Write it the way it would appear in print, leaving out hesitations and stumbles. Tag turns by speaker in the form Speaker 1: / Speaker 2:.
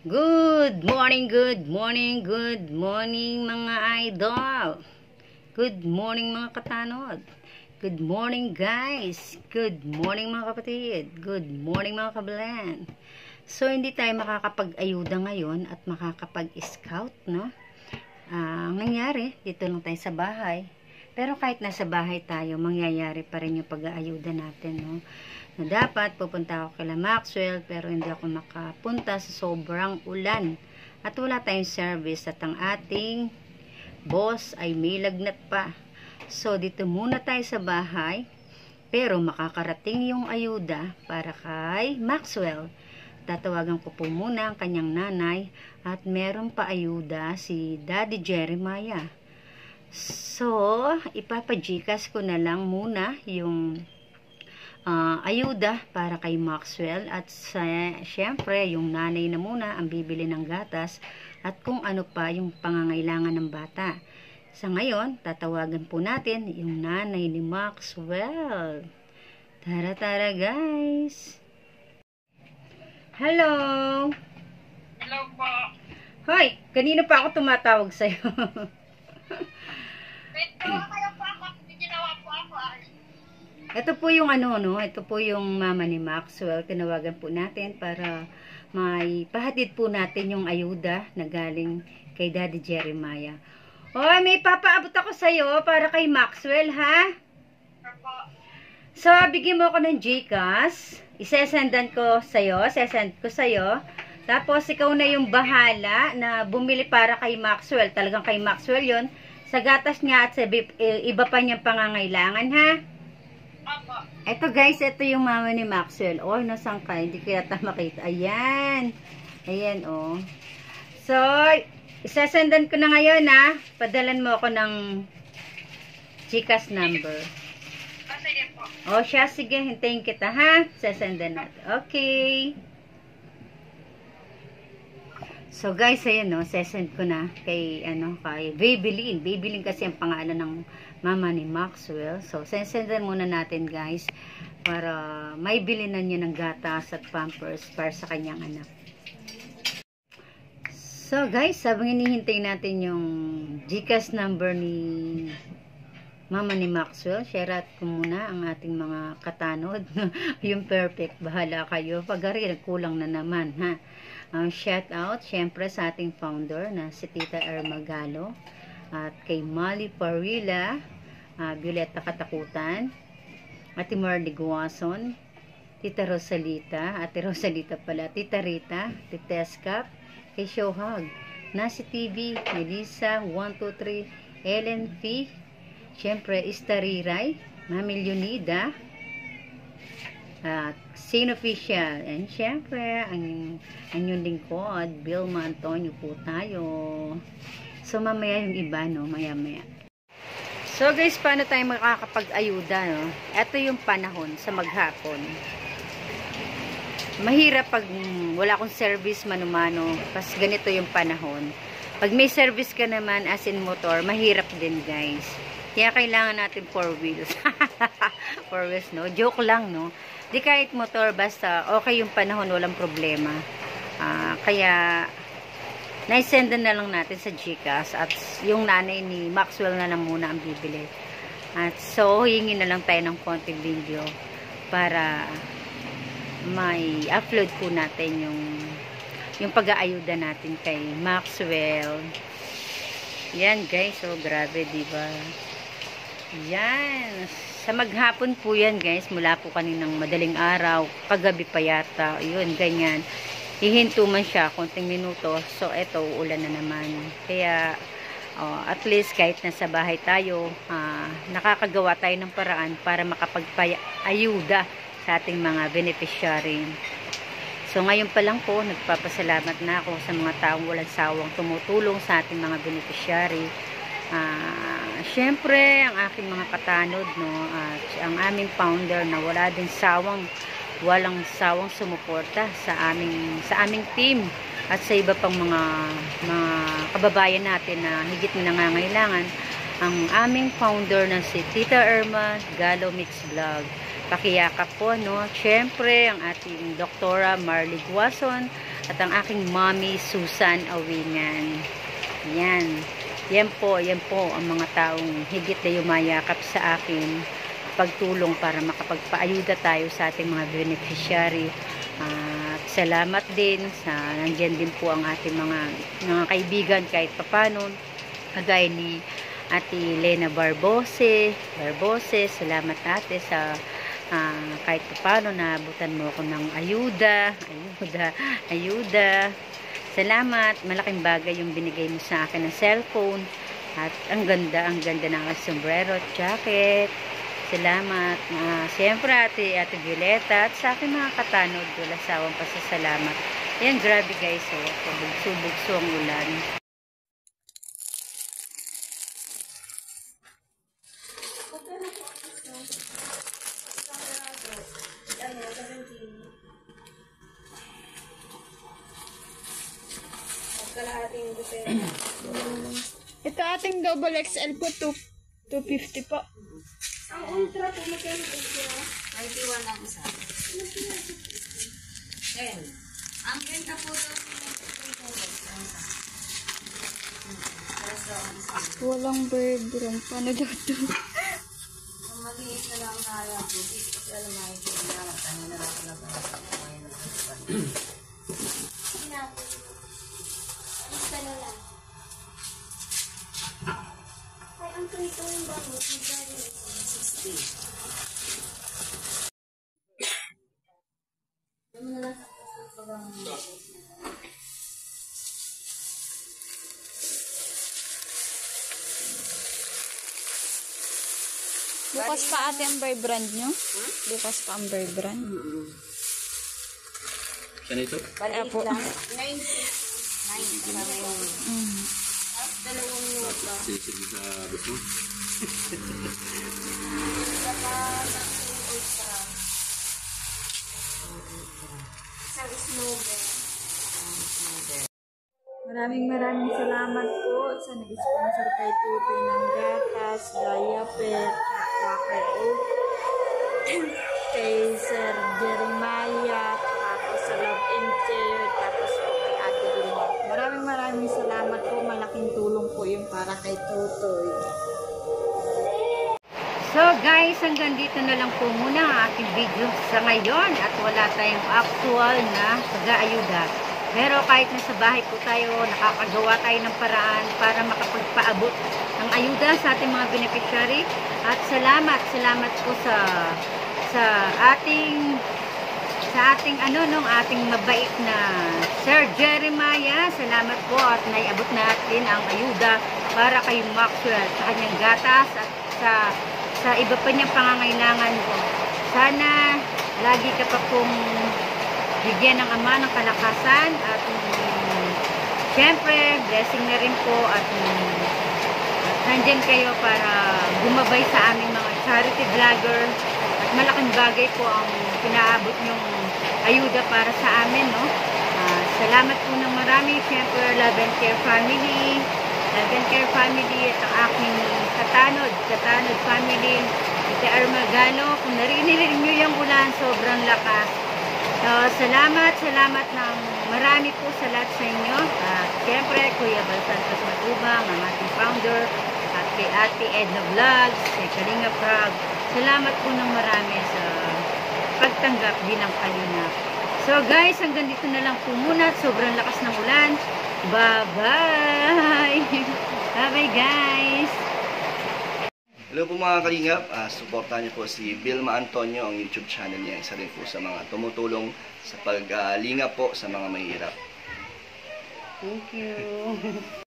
Speaker 1: Good morning mga idol. Good morning mga katanod. Good morning guys. Good morning mga kapatid. Good morning mga kablan. So hindi tayo makakapag-ayuda ngayon at makakapag-scout, no? Ang nangyari, dito lang tayo sa bahay. Pero kahit nasa bahay tayo, mangyayari pa rin yung pag-aayuda natin, no? Na dapat pupunta ako kay Maxwell pero hindi ako makapunta sa sobrang ulan at wala tayong service at ang ating boss ay may lagnat pa. So dito muna tayo sa bahay pero makakarating yung ayuda para kay Maxwell. Tatawagan ko po muna ang kanyang nanay at meron pa ayuda si Daddy Jeremiah. So ipapajikas ko na lang muna yung ayuda para kay Maxwell at syempre yung nanay na muna ang bibili ng gatas at kung ano pa yung pangangailangan ng bata. Sa ngayon, tatawagan po natin yung nanay ni Maxwell. Tara guys. Hello.
Speaker 2: Hello po.
Speaker 1: Hoy, kanino pa ako tumatawag sa'yo? Ito po yung ito po yung mama ni Maxwell. Tinawagan po natin para may pahatid po natin yung ayuda na galing kay Daddy Jeremiah. Oy, may papaabot ako sa'yo para kay Maxwell, ha? So, bigyan mo ako ng GCash. Isesendan ko sa'yo. Sesend ko sa'yo. Tapos, ikaw na yung bahala na bumili para kay Maxwell. Talagang kay Maxwell yon. Sa gatas niya at sa iba pa niyang pangangailangan, ha? Ito guys, ito yung mama ni Maxwell. Oh, nasaan ka? Hindi ko yata makita. Ayan. Ayan, oh. So, isasendan ko na ngayon, ha. Padalan mo ako ng GCash number.
Speaker 2: Sige po.
Speaker 1: Oh, siya. Sige, hintayin kita, ha. Isasendan natin. Okay. So, guys, ayan, no. Sesend ko na kay, kay Babylin. Babylin kasi ang pangalan ng mama ni Maxwell. So, sendan muna natin guys para may bili na niya ng gatas at pampers para sa kanyang anak. So, guys, habang hinihintay natin yung GCash number ni mama ni Maxwell, share ko muna ang ating mga katanod. Yung perfect, bahala kayo. Pag-ari, nagkulang na naman, ha? Shout out, syempre, sa ating founder na si Tita Irma Galo. At kay Mali Parilla, Violeta Katakutan, Ate Marley Guason, Tita Rosalita, Ate Rosalita pala, Tita Rita, Tita Eskap, kay Shohag, Nasi TV, Melissa, 123, Ellen P, syempre Istariray, Mami Leonida, Sin Official, and syempre ang inyong lingkod, Vilma Antonio po tayo. So, mamaya yung iba, no? Maya-maya. So, guys, paano tayo makakapag-ayuda, no? Ito yung panahon sa maghapon. Mahirap pag wala akong service mano-mano. Pas ganito yung panahon. Pag may service ka naman, as in motor, mahirap din, guys. Kaya kailangan natin 4 wheels. 4 wheels, no? Joke lang, no? Di kahit motor, basta okay yung panahon, walang problema. Kaya naisendan na lang natin sa GCash at yung nanay ni Maxwell na lang muna ang bibili. At so, hingi na lang tayo ng konting video para may upload po natin yung pag-aayuda natin kay Maxwell. Yan guys, so grabe, diba? Yan. Sa maghapon po yan guys, mula po kaninang madaling araw, kagabi pa yata, yun, ganyan. Hihinto man siya, konting minuto. So, eto, ulan na naman. Kaya, at least, kahit nasa bahay tayo, nakakagawa tayo ng paraan para makapagpayuda sa ating mga beneficiary. So, ngayon pa lang po, nagpapasalamat na ako sa mga taong walang sawang tumutulong sa ating mga beneficiary. Syempre, ang aking mga katanod, no, at ang aming founder na walang sawang sumuporta sa aming team at sa iba pang mga kababayan natin na higit na nangangailangan. Ang aming founder na si Tita Irma Galo Mix Vlog. Pakiyakap po, no? Syempre, ang ating Doktora Marley Guason at ang aking mommy Susan Awingan. Yan po ang mga taong higit na yumayakap sa akin pagtulong para makapagpaayuda tayo sa ating mga beneficiary. At salamat din sa nandiyan din po ang ating mga kaibigan kahit papano, kagaya ni Ate Lena Barbose. Salamat ate sa kahit papano naabutan mo ako ng ayuda. Salamat, malaking bagay yung binigay mo sa akin ng cellphone. At ang ganda ng sombrero at jacket. Salamat. Siyempre ate Violeta at sa akin mga katanod, wala sawang pasasalamat. Yan, grabe guys, bugso ang ulan.
Speaker 3: Ito ating double XL po, 250 po.
Speaker 2: Ang ultra po, magkano ultra? 91 lang isa. 10. Ang ganda po ito.
Speaker 3: Walang background. Paano daw ito?
Speaker 2: Ang maliit na lang kaya po. Dito kasi alam mo ito. Ano na lang talaga.
Speaker 3: Basta na lang. Ay, ang prito yung bangot. Magkano
Speaker 2: 60.
Speaker 3: Bukas pa ate ang buy brand nyo? Bukas pa ang buy brand?
Speaker 4: Saan ito?
Speaker 2: Balik lang. 90. 90. Dalawang nota.
Speaker 4: Sinisig sa bus mo?
Speaker 2: Saka ng ultra. Isang snowball.
Speaker 3: Maraming salamat po sa nag-sponsor kay Tutoy ng gatas, diaper, wafer oat, kay Sir Jeremiah, tapos sa Love and Care, tapos po kay Ate Vilma. Maraming salamat po. Malaking tulong po yung para kay Tutoy.
Speaker 1: So guys, hanggang dito na lang po muna ang aking video sa ngayon at wala tayong actual na pag-aayuda. Pero kahit nasa bahay po tayo, nakakagawa tayo ng paraan para makapagpaabot ng ayuda sa ating mga beneficiary. At salamat po sa ating ating mabait na Sir Jeremiah. Salamat po at naiabot natin ang ayuda para kay Maxwell sa kanyang gatas at sa iba pa niyang pangangailangan po. Sana lagi ka pa pong bigyan ng Ama ng kalakasan at syempre blessing na rin po at nandyan kayo para gumabay sa aming mga charity vlogger at malaking bagay po ang pinaabot yung ayuda para sa amin, no? Salamat po ng marami, syempre Love and Care family at ang aking katanod family, Ate Armagano. Kung narinig nyo yung ulan, sobrang lakas. So, salamat ng marami po sa lahat sa inyo. At syempre, Kuya Bal Santos Matubang, ang ating founder, at kay Ate Edna Vlogs, kay Kalinga Prag. Salamat po ng marami sa pagtanggap bilang kalingap. So guys, hanggang dito na lang po muna. Sobrang lakas ng ulan. Bye-bye! Bye-bye guys!
Speaker 4: Hello po mga kalingap, supportahan niyo po si Vilma Antonio, ang YouTube channel niya. Isa rin po sa mga tumutulong sa paglingap po sa mga mahirap.
Speaker 1: Thank you!